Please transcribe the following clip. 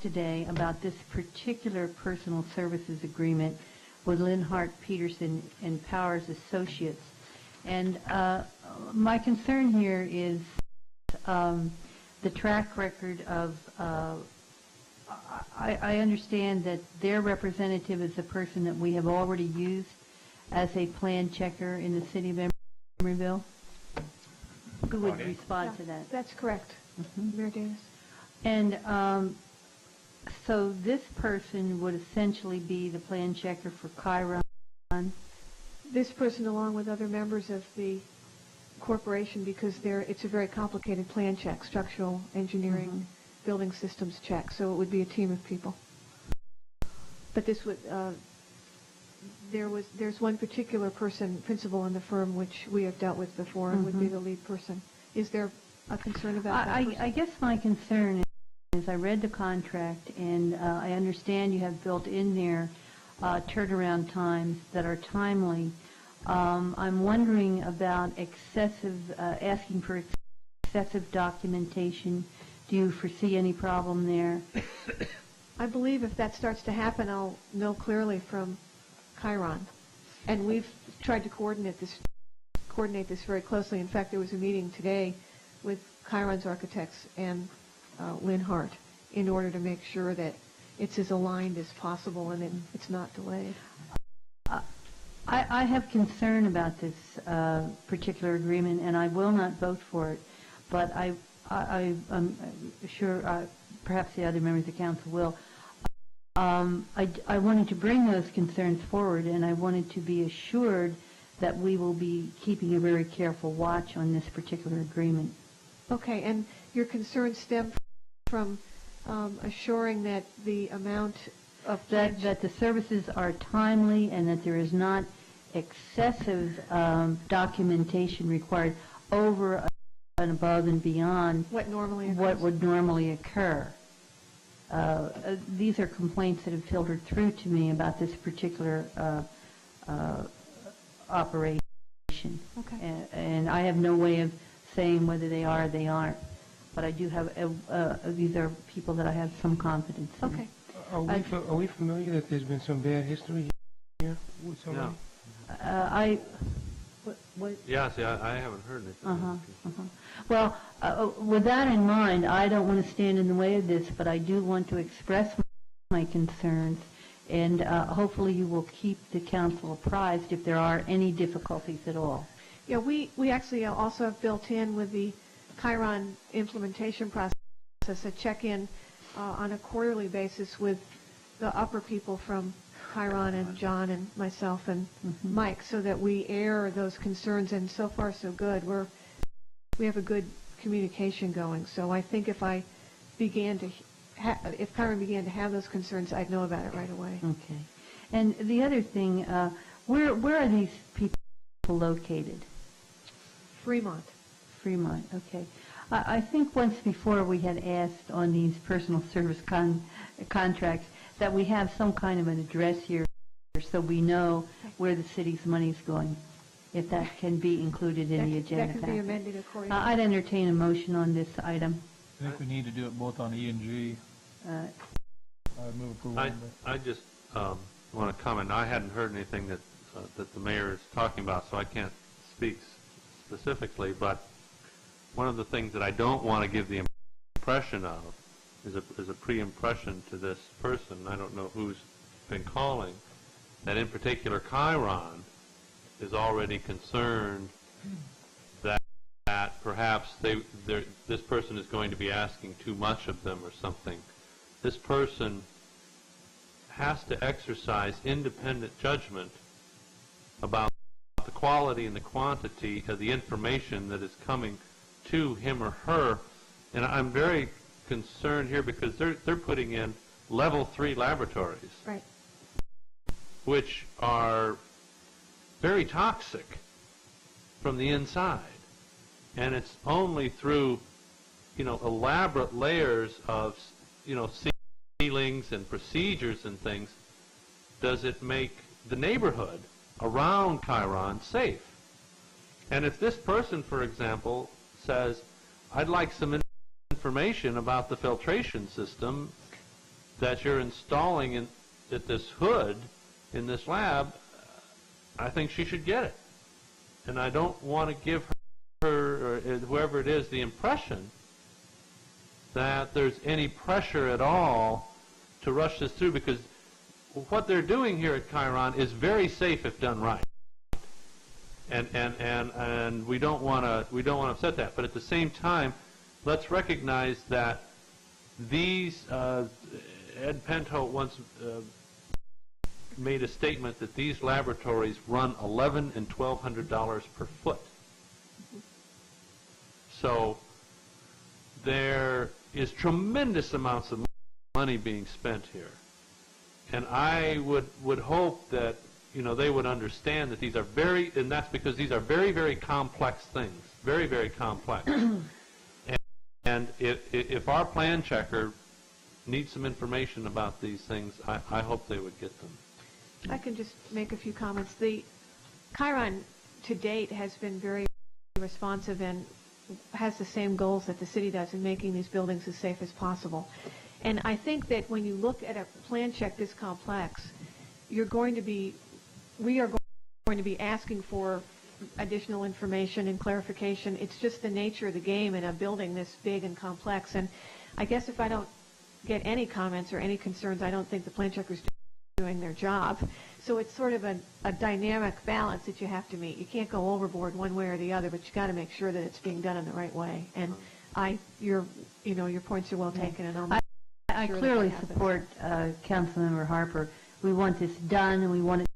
today about this particular personal services agreement with Linhart Peterson and Powers Associates. And my concern here is the track record of, I understand that their representative is a person that we have already used as a plan checker in the city of Emeryville. Who would respond to that? That's correct, Mayor Davis. And so this person would essentially be the plan checker for Chiron. This person, along with other members of the corporation, because it's a very complicated plan check, structural engineering, building systems check, so it would be a team of people. But this would, there's one particular person, principal in the firm, which we have dealt with before, and would be the lead person. Is there a concern about that person? I guess my concern is I read the contract, and I understand you have built in there turnaround times that are timely. I'm wondering about asking for excessive documentation. Do you foresee any problem there? I believe if that starts to happen, I'll know clearly from Chiron. And we've tried to coordinate this very closely. In fact, there was a meeting today with Chiron's architects and Linhart in order to make sure that it's as aligned as possible and it's not delayed. I have concern about this particular agreement, and I will not vote for it, but I'm sure perhaps the other members of the council will. I wanted to bring those concerns forward, and I wanted to be assured that we will be keeping a very careful watch on this particular agreement. Okay, and your concerns stem from assuring that the amount of that the services are timely and that there is not excessive documentation required over and above and beyond what would normally occur. These are complaints that have filtered through to me about this particular operation. Okay. And I have no way of saying whether they are or they aren't. But I do have, these are people that I have some confidence in. Okay. Are we familiar that there's been some bad history here with somebody? Yeah, see, I haven't heard anything. Well, with that in mind, I don't want to stand in the way of this, but I do want to express my concerns, and hopefully you will keep the council apprised if there are any difficulties at all. Yeah, we actually also have built in with the Chiron implementation process a check-in on a quarterly basis with the upper people from Chiron and John and myself and Mike, so that we air those concerns, and so far so good. We have a good communication going, so I think if I began to if Chiron began to have those concerns, I'd know about it right away. Okay. And the other thing, where are these people located? Fremont. Fremont, okay. I think once before we had asked on these personal service contracts that we have some kind of an address here so we know where the city's money is going, if that can be included in the agenda. That can be amended accordingly. I'd entertain a motion on this item. I think we need to do it both on E and G. I move approval. I just want to comment. I hadn't heard anything that the mayor is talking about, so I can't speak specifically, but one of the things that I don't want to give the impression of is a pre-impression to this person. I don't know who's been calling, that in particular Chiron is already concerned that perhaps this person is going to be asking too much of them or something. This person has to exercise independent judgment about the quality and the quantity of the information that is coming to him or her. And I'm very concerned here because they're putting in level 3 laboratories, right, which are very toxic from the inside. And it's only through, elaborate layers of, ceilings and procedures and things does it make the neighborhood around Chiron safe. And if this person, for example, says, I'd like some information about the filtration system that you're installing at this hood in this lab, I think she should get it. And I don't want to give her, or whoever it is, the impression that there's any pressure at all to rush this through, because what they're doing here at Chiron is very safe if done right. And we don't want to upset that. But at the same time, let's recognize that these Ed Pinto once made a statement that these laboratories run $1,100 and $1,200 per foot. So there is tremendous amounts of money being spent here, and I would hope that they would understand that these are and that's because these are very, very complex things, very, very complex. and if our plan checker needs some information about these things, I hope they would get them. I can just make a few comments. The Chiron to date has been very responsive and has the same goals that the city does in making these buildings as safe as possible. And I think that when you look at a plan check this complex, we are going to be asking for additional information and clarification. It's just the nature of the game in a building this big and complex. And I guess if I don't get any comments or any concerns, I don't think the plan checkers doing their job. So it's sort of a dynamic balance that you have to meet. You can't go overboard one way or the other, but you got to make sure that it's being done in the right way. And your points are well taken, and I clearly support Councilmember Harper. We want this done, and we want it